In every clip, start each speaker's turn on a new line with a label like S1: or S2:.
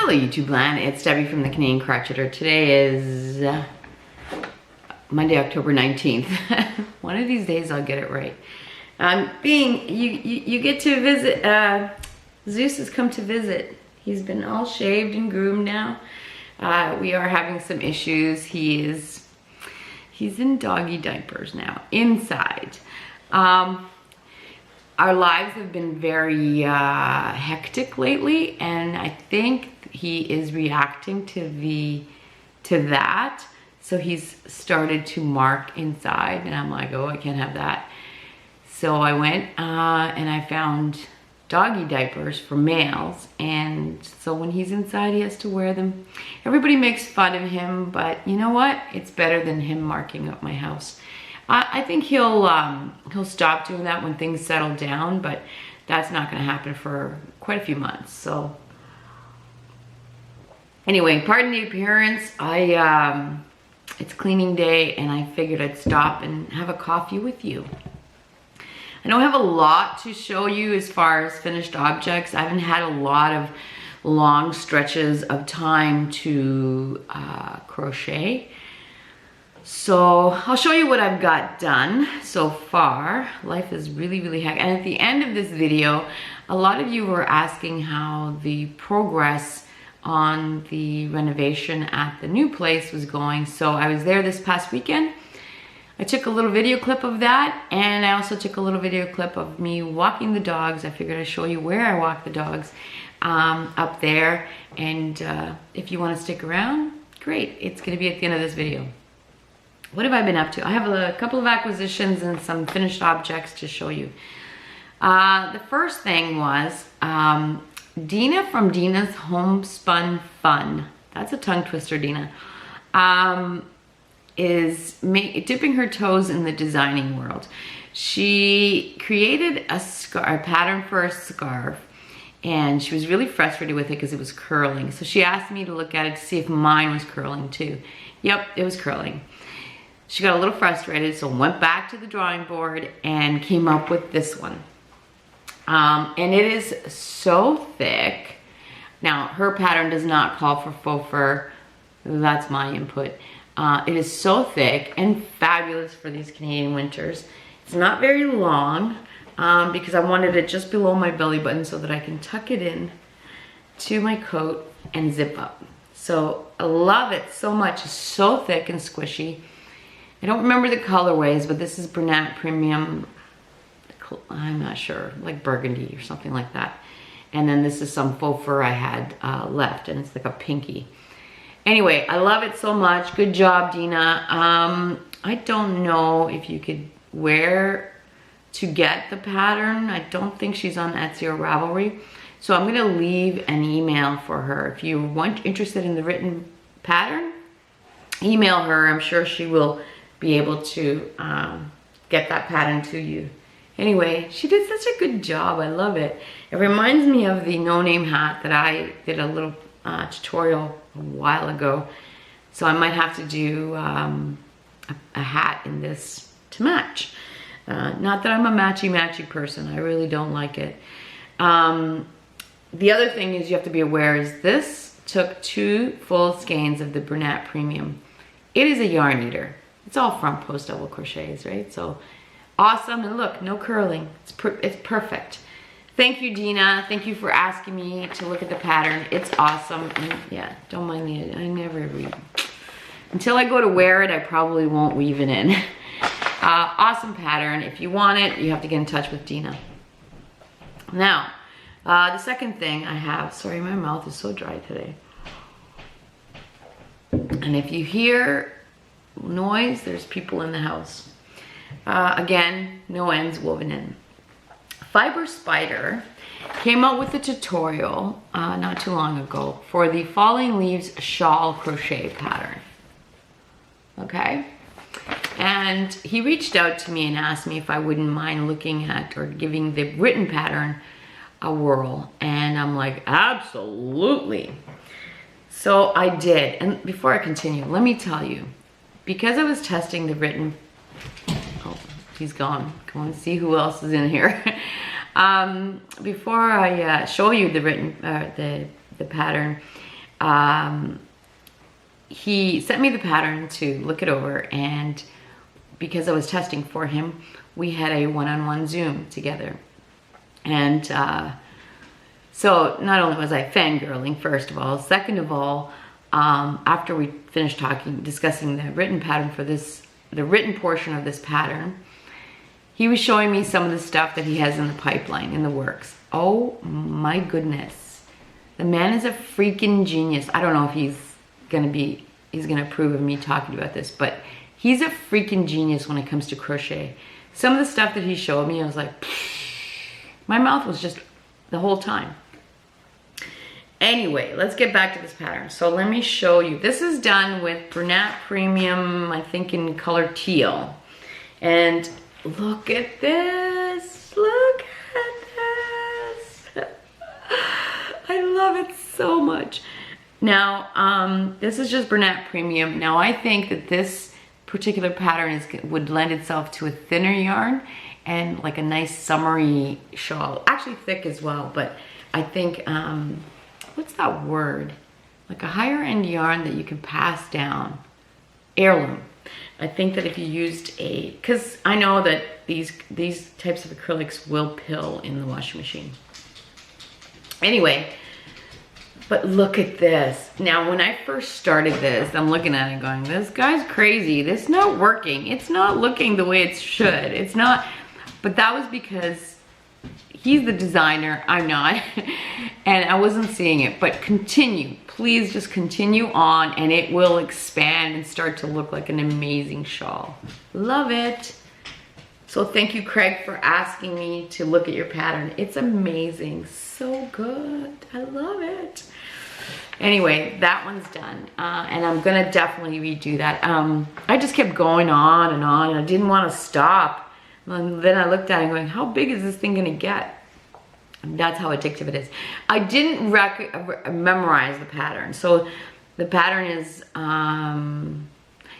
S1: Hello YouTube land, it's Debbie from the Canadian Crocheter. Today is Monday, October 19th. One of these days I'll get it right. You get to visit, Zeus has come to visit. He's been all shaved and groomed now. We are having some issues. He's in doggy diapers now, inside. Our lives have been very hectic lately, and I think he is reacting to that. So he's started to mark inside, and I'm like, oh, I can't have that. So I went and I found doggy diapers for males, and so when he's inside, he has to wear them. Everybody makes fun of him, but you know what? It's better than him marking up my house. I think he'll stop doing that when things settle down, but that's not going to happen for quite a few months. So anyway, pardon the appearance. It's cleaning day, and I figured I'd stop and have a coffee with you. I don't have a lot to show you as far as finished objects. I haven't had a lot of long stretches of time to crochet. So I'll show you what I've got done so far. Life is really, really hectic. And at the end of this video, a lot of you were asking how the progress on the renovation at the new place was going. So I was there this past weekend. I took a little video clip of that, and I also took a little video clip of me walking the dogs. I figured I'd show you where I walk the dogs up there. And if you want to stick around, great. It's going to be at the end of this video. What have I been up to? I have a couple of acquisitions and some finished objects to show you. The first thing was Dina from Dina's Homespun Fun. That's a tongue twister, Dina. Is dipping her toes in the designing world. She created a pattern for a scarf, and she was really frustrated with it because it was curling. So she asked me to look at it to see if mine was curling too. Yep, it was curling. She got a little frustrated, so went back to the drawing board and came up with this one. And it is so thick. Now, her pattern does not call for faux fur. That's my input. It is so thick and fabulous for these Canadian winters. It's not very long because I wanted it just below my belly button so that I can tuck it in to my coat and zip up. So I love it so much. It's so thick and squishy. I don't remember the colorways, but this is Brunette Premium. I'm not sure, like burgundy or something like that. And then this is some faux fur I had left, and it's like a pinky. Anyway, I love it so much. Good job, Dina. I don't know if you could where to get the pattern. I don't think she's on Etsy or Ravelry. So I'm gonna leave an email for her. If you want interested in the written pattern, email her. I'm sure she will be able to get that pattern to you. Anyway, she did such a good job. I love it. It reminds me of the no-name hat that I did a little tutorial a while ago. So I might have to do a hat in this to match. Not that I'm a matchy-matchy person. I really don't like it. The other thing is you have to be aware is this took 2 full skeins of the Brunette Premium. It is a yarn eater. It's all front post double crochets, right? So awesome. And look, no curling. It's perfect. Thank you, Dina. Thank you for asking me to look at the pattern. It's awesome. And yeah, don't mind me. I never read. Until I go to wear it, I probably won't weave it in. Awesome pattern. If you want it, you have to get in touch with Dina. Now, the second thing I have, sorry, my mouth is so dry today. And if you hear noise, there's people in the house. Again, no ends woven in. Fiber Spider came out with a tutorial not too long ago for the Falling Leaves Shawl crochet pattern. Okay, and he reached out to me and asked me if I wouldn't mind looking at or giving the written pattern a whirl, and I'm like, absolutely. So I did. And before I continue, let me tell you, because I was testing the written, oh, he's gone. Go and see who else is in here. Before I show you the written, the pattern, he sent me the pattern to look it over, and because I was testing for him, we had a one-on-one Zoom together. And so not only was I fangirling, first of all, second of all, after we finished discussing the written pattern for this, the written portion of this pattern, he was showing me some of the stuff that he has in the pipeline, in the works. Oh my goodness. The man is a freaking genius. I don't know if he's gonna approve of me talking about this, but he's a freaking genius when it comes to crochet. Some of the stuff that he showed me, I was like, my mouth was just the whole time. Anyway, let's get back to this pattern. So let me show you. This is done with Brunette Premium, I think in color teal. And look at this, look at this. I love it so much. Now, this is just Brunette Premium. Now I think that this particular pattern would lend itself to a thinner yarn and like a nice summery shawl. Actually thick as well, but I think, what's that word? Like a higher end yarn that you can pass down. Heirloom. I think that if you used because I know that these types of acrylics will pill in the washing machine. Anyway, but look at this. Now, when I first started this, I'm looking at it going, this guy's crazy. This is not working. It's not looking the way it should. It's not, but that was because he's the designer, I'm not, and I wasn't seeing it. But continue, please just continue on, and it will expand and start to look like an amazing shawl. Love it. So thank you, Craig, for asking me to look at your pattern. It's amazing, so good, I love it. Anyway, that one's done, and I'm gonna definitely redo that. I just kept going on, and I didn't want to stop. And then I looked at it going, how big is this thing gonna get? And that's how addictive it is. I didn't memorize the pattern. So the pattern is,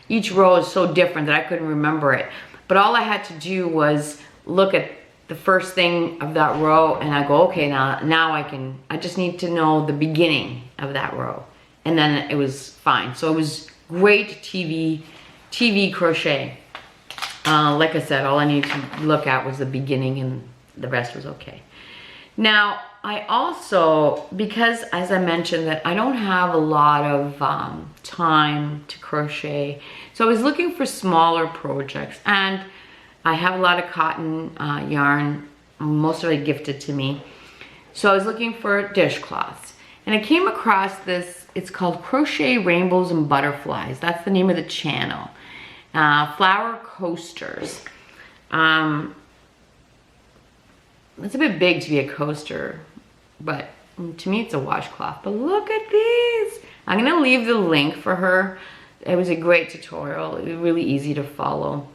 S1: each row is so different that I couldn't remember it. But all I had to do was look at the first thing of that row and I go, okay, now I just need to know the beginning of that row. And then it was fine. So it was great TV crochet. Like I said, all I needed to look at was the beginning and the rest was okay. Now, I also, because as I mentioned that I don't have a lot of time to crochet, so I was looking for smaller projects, and I have a lot of cotton yarn, most of it gifted to me. So I was looking for dishcloths, and I came across this, it's called Crochet Rainbows and Butterflies. That's the name of the channel. Flower coasters. It's a bit big to be a coaster, but to me it's a washcloth. But look at these. I'm gonna leave the link for her. It was a great tutorial. It was really easy to follow.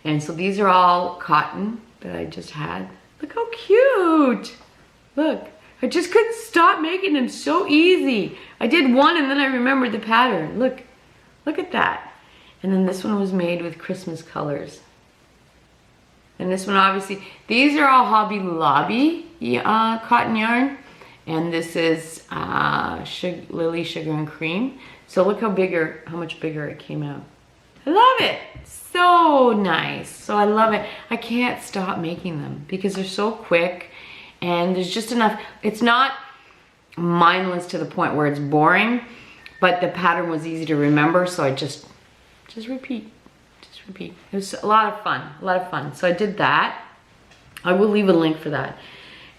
S1: And so these are all cotton that I just had. Look how cute. Look, I just couldn't stop making them, so easy. I did one and then I remembered the pattern. Look at that. And then this one was made with Christmas colors. And this one, obviously, these are all Hobby Lobby cotton yarn. And this is Lily Sugar and Cream. So look how much bigger it came out. I love it. So nice. So I love it. I can't stop making them because they're so quick and there's just enough. It's not mindless to the point where it's boring, but the pattern was easy to remember. So I just repeat. It was a lot of fun, So I did that. I will leave a link for that.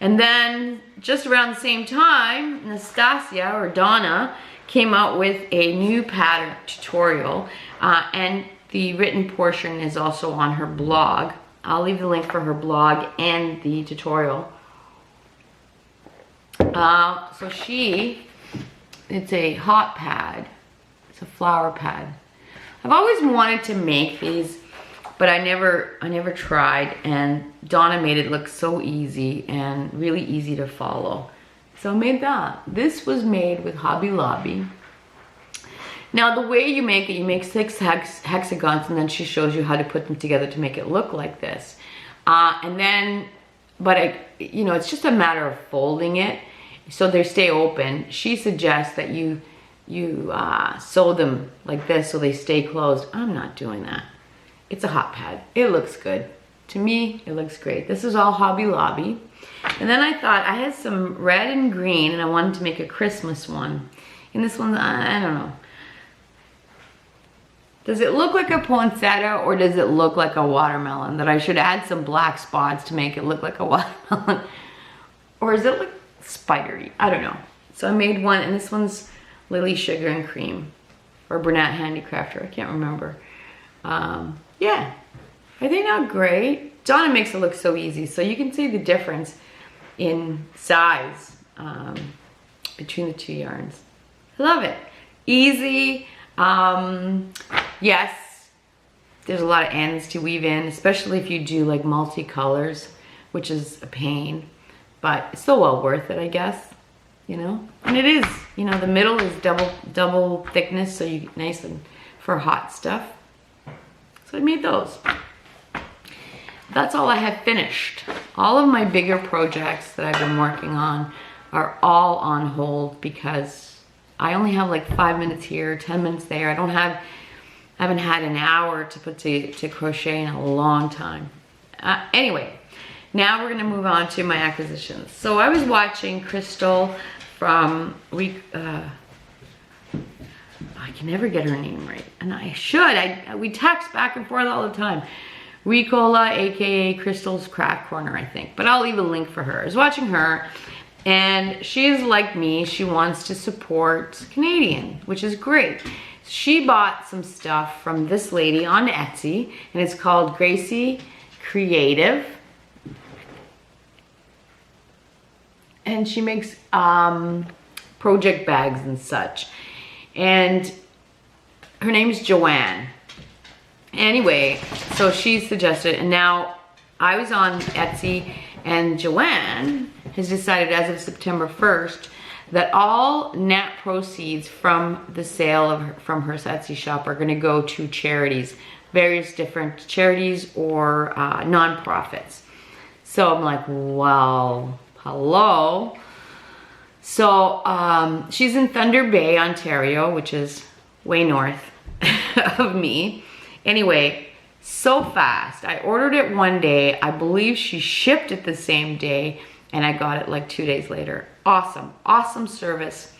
S1: And then just around the same time, Naztazia or Dina came out with a new pattern tutorial, and the written portion is also on her blog. I'll leave the link for her blog and the tutorial. So it's a hot pad. It's a flower pad. I've always wanted to make these, but I never tried, and Dina made it look so easy and really easy to follow. So I made that. This was made with Hobby Lobby. Now the way you make it, you make 6 hexagons, and then she shows you how to put them together to make it look like this. It's just a matter of folding it. so they stay open. She suggests that you sew them like this so they stay closed. I'm not doing that. It's a hot pad. It looks good. To me, it looks great. This is all Hobby Lobby. And then I thought I had some red and green and I wanted to make a Christmas one. And this one, I don't know. Does it look like a poinsettia or does it look like a watermelon? That I should add some black spots to make it look like a watermelon? Or is it like spidery? I don't know. So I made one, and this one's Lily Sugar and Cream, or Bernat Handicrafter, I can't remember. Yeah, are they not great? Donna makes it look so easy, so you can see the difference in size between the two yarns. I love it. Easy. Yes, there's a lot of ends to weave in, especially if you do like multicolors, which is a pain, but it's still well worth it, I guess, you know. And it is, you know, the middle is double thickness, so you nice and for hot stuff. So I made those. That's all I have finished. All of my bigger projects that I've been working on are all on hold because I only have like 5 minutes here, 10 minutes there. I haven't had an hour to put to crochet in a long time. Anyway, now we're gonna move on to my acquisitions. So I was watching Crystal from, I can never get her name right, and I should. We text back and forth all the time. Ricola, aka Crystal's Craft Corner, I think. But I'll leave a link for her. I was watching her, and she's like me. She wants to support Canadian, which is great. She bought some stuff from this lady on Etsy, and it's called Gracie Creative. And she makes project bags and such. And her name is Joanne. Anyway, so she suggested, and now I was on Etsy, and Joanne has decided as of September 1st that all net proceeds from the sale from her Etsy shop are going to go to charities, various different charities or nonprofits. So I'm like, well, hello. So she's in Thunder Bay, Ontario, which is way north of me. Anyway, so fast. I ordered it one day. I believe she shipped it the same day, and I got it like 2 days later. Awesome, awesome service.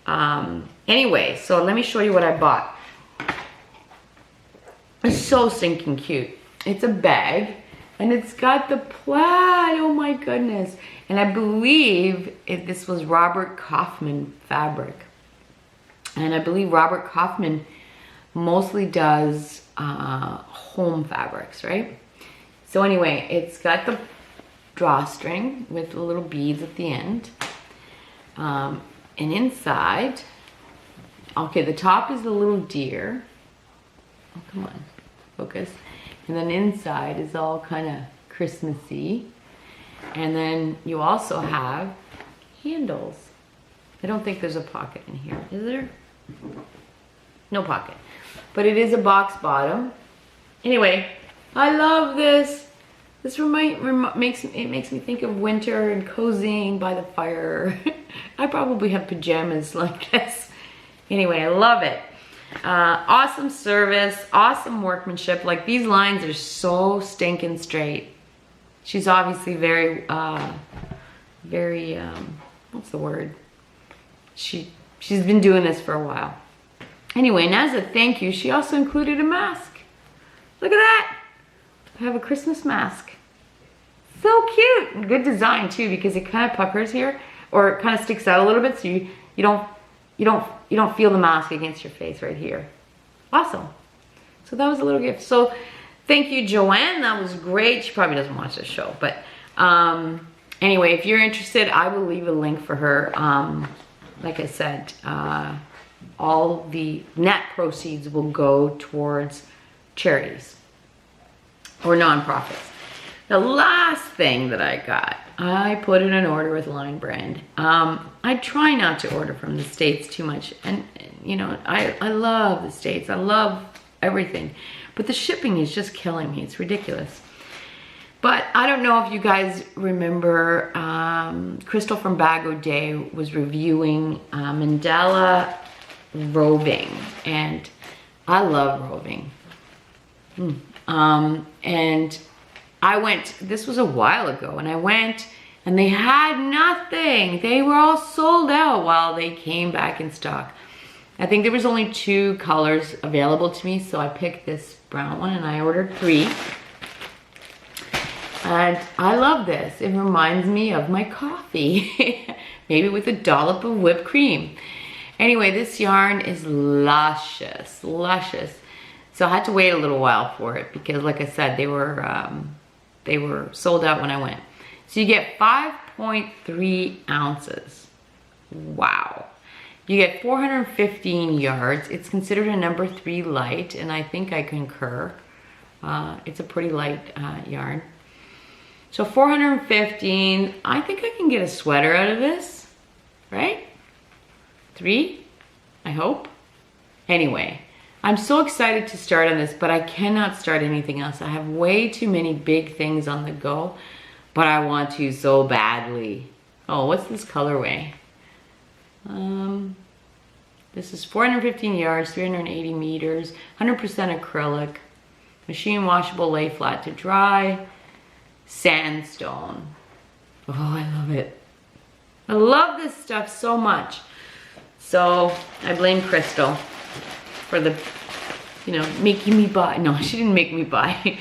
S1: Anyway, so let me show you what I bought. It's so stinking cute. It's a bag, and it's got the plaid. Oh my goodness. And I believe this was Robert Kaufman fabric. And I believe Robert Kaufman mostly does home fabrics, right? So anyway, it's got the drawstring with the little beads at the end. And inside, okay, the top is the little deer. Oh, come on, focus. And then inside is all kind of Christmassy. And then you also have handles. I don't think there's a pocket in here, is there? No pocket. But it is a box bottom. Anyway, I love this. This makes me think of winter and cozying by the fire. I probably have pajamas like this. Anyway, I love it. Awesome service, awesome workmanship. Like, these lines are so stinking straight. She's obviously very, what's the word? She's been doing this for a while. Anyway, and as a thank you, she also included a mask. Look at that. I have a Christmas mask. So cute. And good design too, because it kind of puckers here, or it kind of sticks out a little bit, so you don't feel the mask against your face right here. Awesome. So that was a little gift. So thank you, Joanne. That was great. She probably doesn't watch this show, but anyway, if you're interested, I will leave a link for her. Like I said, all the net proceeds will go towards charities or nonprofits. The last thing that I got, I put in an order with Line Brand. I try not to order from the States too much, and you know, I love the States. I love everything, but the shipping is just killing me. It's ridiculous. But I don't know if you guys remember, Crystal from Bag O'Day was reviewing Mandala roving, and I love roving. And I went, this was a while ago, and I went and they had nothing. They were all sold out while they came back in stock. I think there was only 2 colors available to me, so I picked this brown one and I ordered 3. And I love this. It reminds me of my coffee, maybe with a dollop of whipped cream. Anyway, this yarn is luscious, luscious. So I had to wait a little while for it because, like I said, they were sold out when I went. So you get 5.3 ounces. Wow. You get 415 yards. It's considered a number 3 light, and I think I concur. It's a pretty light yarn. So 415, I think I can get a sweater out of this, right? 3, I hope. Anyway, I'm so excited to start on this, but I cannot start anything else. I have way too many big things on the go, but I want to so badly. Oh, what's this colorway? This is 415 yards, 380 meters, 100% acrylic, machine washable, lay flat to dry, sandstone. Oh, I love it. I love this stuff so much. So I blame Crystal for the, you know, making me buy. No, she didn't make me buy.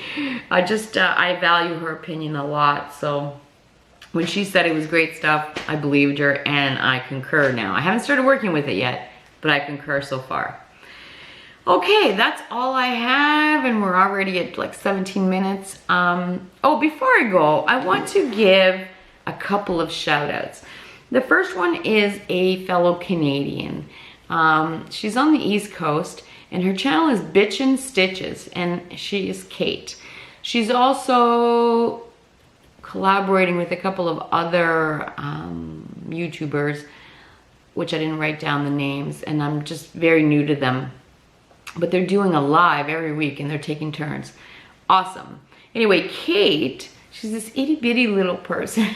S1: I value her opinion a lot. So when she said it was great stuff, I believed her and I concur now. I haven't started working with it yet, but I concur so far. Okay, that's all I have, and we're already at like 17 minutes. Oh, before I go, I want to give a couple of shout outs. The first one is a fellow Canadian. She's on the East Coast, and her channel is Bitchin Stitches, and she is Kate. She's also collaborating with a couple of other YouTubers, which I didn't write down the names, and I'm just very new to them. But they're doing a live every week and they're taking turns. Awesome. Anyway, Kate, she's this itty bitty little person.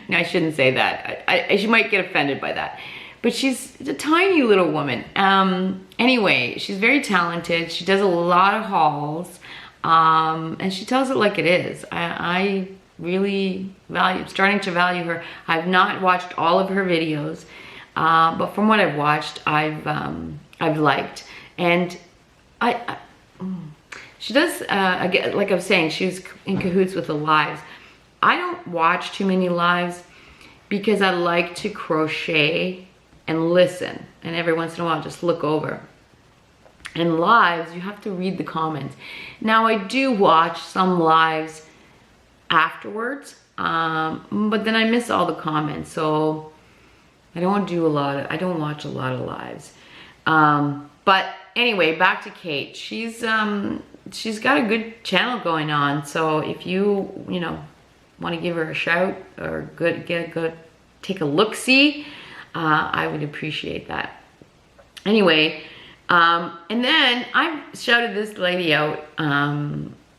S1: No, I shouldn't say that. She might get offended by that. But she's a tiny little woman. Anyway, she's very talented. She does a lot of hauls. And she tells it like it is. I really starting to value her. I've not watched all of her videos. But from what I've watched, I've liked. And she does, like I was saying, she's in cahoots with the lives. I don't watch too many lives because I like to crochet and listen. And every once in a while, just look over. And lives, you have to read the comments. Now, I do watch some lives afterwards, but then I miss all the comments. So I don't watch a lot of lives. But anyway, back to Kate. She's got a good channel going on. So if you want to give her a shout or take a look-see, I would appreciate that. Anyway, and then I've shouted this lady out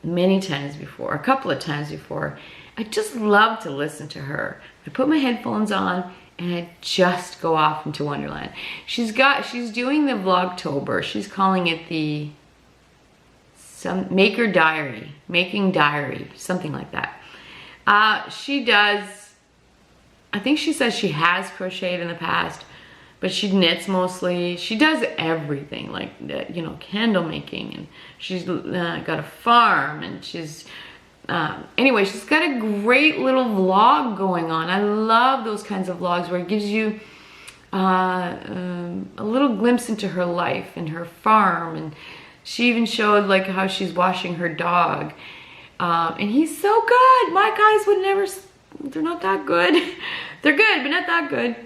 S1: many times before, a couple of times before. I just love to listen to her. I put my headphones on and I just go off into Wonderland. She's doing the Vlogtober. She's calling it the making diary, something like that. She does, I think she says she has crocheted in the past, but she knits mostly. She does everything, like, candle making, and she's got a farm, and she's, anyway, she's got a great little vlog going on. I love those kinds of vlogs where it gives you a little glimpse into her life and her farm. And she even showed like how she's washing her dog. And he's so good. My guys would never, they're not that good. They're good, but not that good.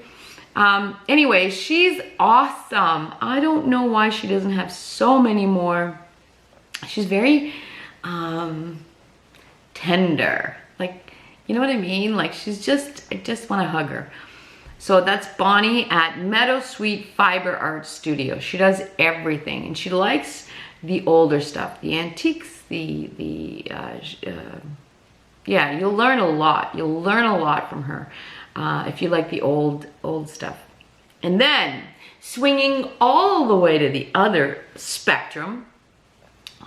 S1: Anyway, she's awesome. I don't know why she doesn't have so many more. She's very, tender, like, you know what I mean? Like, I just want to hug her. So that's Bonnie at Meadowsweet Fiber Art Studio. She does everything, and she likes the older stuff, the antiques, the yeah, you'll learn a lot. You'll learn a lot from her if you like the old stuff. And then swinging all the way to the other spectrum,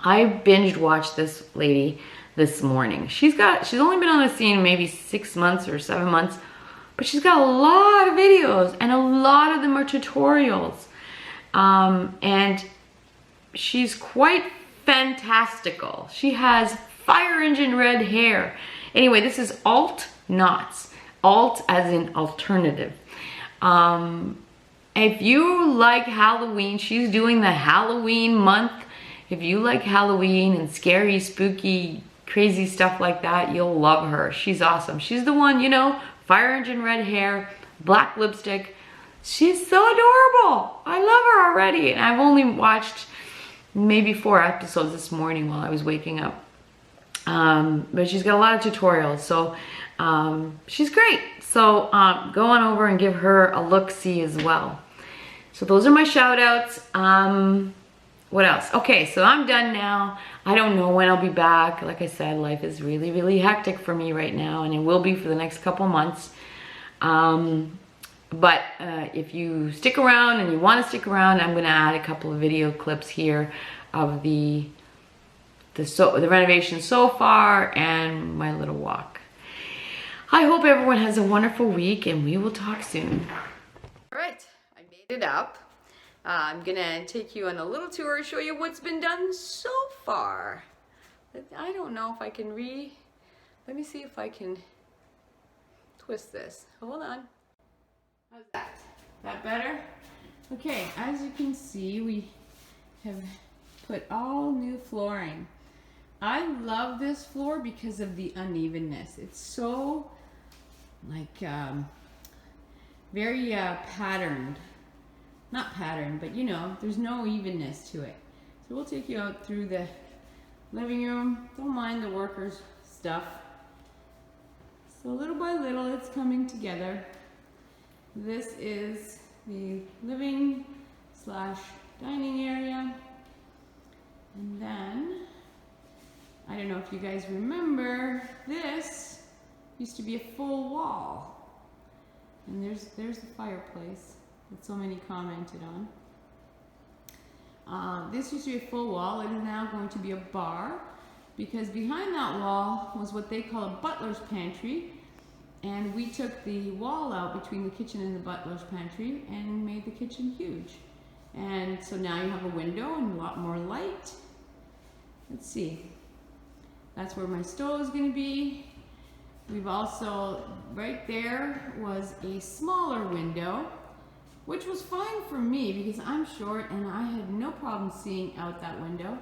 S1: I binged watched this lady this morning. She's only been on the scene maybe 6 months or 7 months, but she's got a lot of videos, and a lot of them are tutorials. And she's quite fantastical. She has fire engine red hair. Anyway, this is Alt Knots. Alt as in alternative. If you like Halloween, she's doing the Halloween month. If you like Halloween and scary, spooky, crazy stuff like that, you'll love her. She's awesome. She's the one, you know, fire engine red hair, black lipstick. She's so adorable. I love her already. And I've only watched maybe 4 episodes this morning while I was waking up. But she's got a lot of tutorials, so she's great. So go on over and give her a look-see as well. So those are my shout outs. What else? Okay, so I'm done now. I don't know when I'll be back. Like I said, life is really, really hectic for me right now, and it will be for the next couple months. But if you stick around and you want to stick around, I'm going to add a couple of video clips here of the renovation so far and my little walk. I hope everyone has a wonderful week, and we will talk soon. All right, I made it up. I'm gonna take you on a little tour and show you what's been done so far. I don't know if I can let me see if I can twist this. Hold on. How's that? That better? Okay, as you can see, we have put all new flooring. I love this floor because of the unevenness. It's so like very patterned. Not patterned, but you know, there's no evenness to it. So we'll take you out through the living room. Don't mind the workers' stuff. So little by little, it's coming together. This is the living / dining area. And then, I don't know if you guys remember, this used to be a full wall. And there's the fireplace that so many commented on. This used to be a full wall. It is now going to be a bar, because behind that wall was what they call a butler's pantry, and we took the wall out between the kitchen and the butler's pantry and made the kitchen huge. And so now you have a window and a lot more light. Let's see, that's where my stove is going to be. We've also, right there was a smaller window, which was fine for me because I'm short and I had no problem seeing out that window,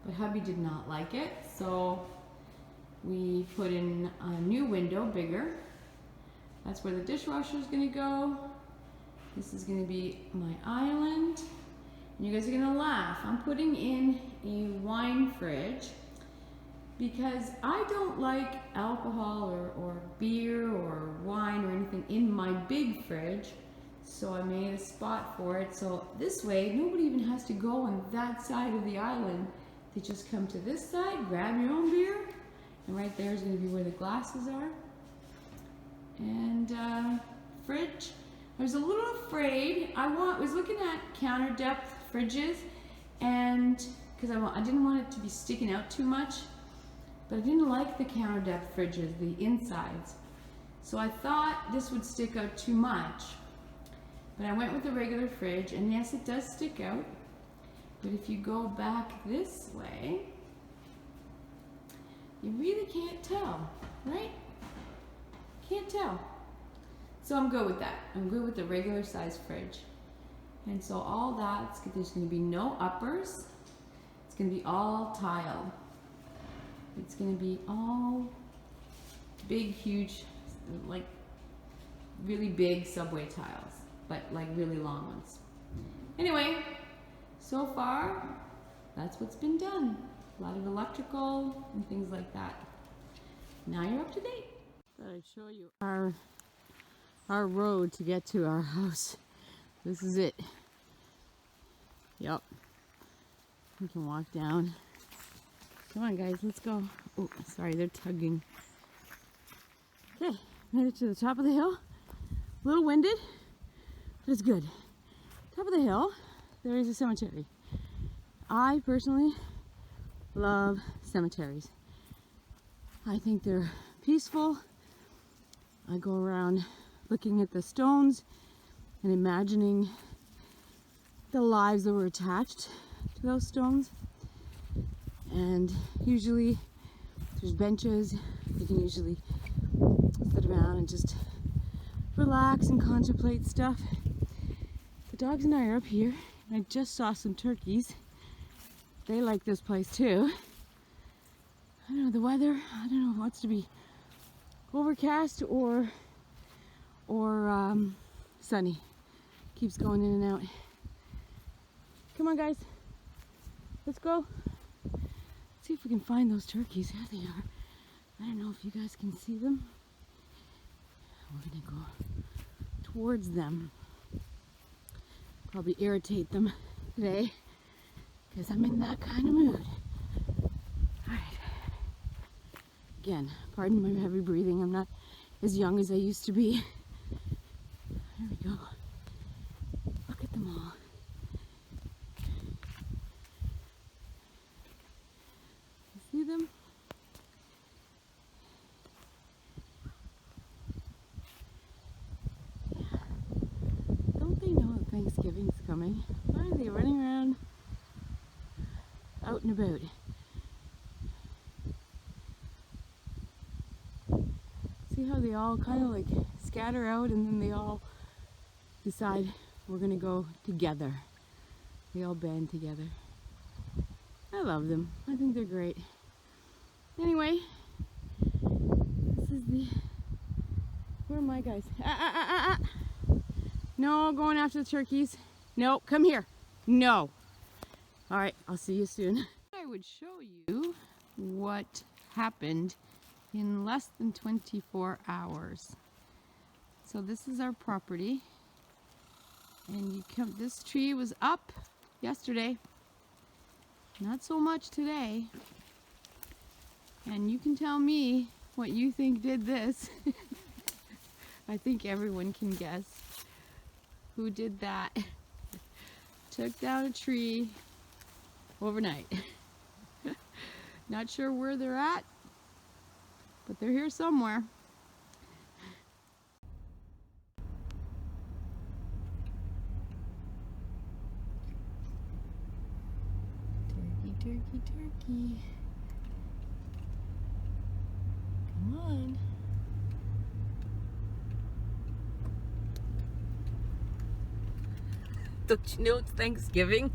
S1: but hubby did not like it. So we put in a new window, bigger. That's where the dishwasher is going to go. This is going to be my island. And you guys are going to laugh. I'm putting in a wine fridge because I don't like alcohol or beer or wine or anything in my big fridge. So I made a spot for it. So this way, nobody even has to go on that side of the island. They just come to this side, grab your own beer, and right there is going to be where the glasses are. And fridge. I was a little afraid. I was looking at counter depth fridges, and because I didn't want it to be sticking out too much, but I didn't like the counter depth fridges, the insides. So I thought this would stick out too much. But I went with the regular fridge, and yes, it does stick out. But if you go back this way, you really can't tell, right? Can't tell. So I'm good with that. I'm good with the regular size fridge. And so all that, there's going to be no uppers. It's going to be all tile. It's going to be all big, huge, like really big subway tiles, but like really long ones. Anyway, so far, that's what's been done. A lot of electrical and things like that. Now you're up to date. Thought I'd show you our road to get to our house. This is it. Yep. We can walk down. Come on guys, let's go. Oh, sorry, they're tugging.
S2: Okay, made it to the top of the hill. A little winded, but it's good. Top of the hill, there is a cemetery. I personally love cemeteries. I think they're peaceful. I go around looking at the stones and imagining the lives that were attached to those stones. And usually there's benches. You can usually sit around and just relax and contemplate stuff. The dogs and I are up here. I just saw some turkeys. They like this place too. I don't know, the weather, I don't know what's to be overcast or sunny. Keeps going in and out. Come on guys, let's go. See if we can find those turkeys. There they are. I don't know if you guys can see them. We're gonna go towards them. Probably irritate them today because I'm in that kind of mood. Alright. Again, pardon my heavy breathing. I'm not as young as I used to be. There we go. Look at them all. You see them? Yeah. Don't they know that Thanksgiving's coming? Why are they running around out and about? See how they all kind of like scatter out and then they all decide we're gonna go together. They all band together. I love them. I think they're great. Anyway, this is the... Where are my guys? No, going after the turkeys. No, come here. No. All right, I'll see you soon. I would show you what happened in less than 24 hours. So this is our property. And you come, this tree was up yesterday. Not so much today. And you can tell me what you think did this. I think everyone can guess who did that. Took down a tree overnight. Not sure where they're at, but they're here somewhere. Turkey, turkey, turkey. Come on. Don't you know it's Thanksgiving?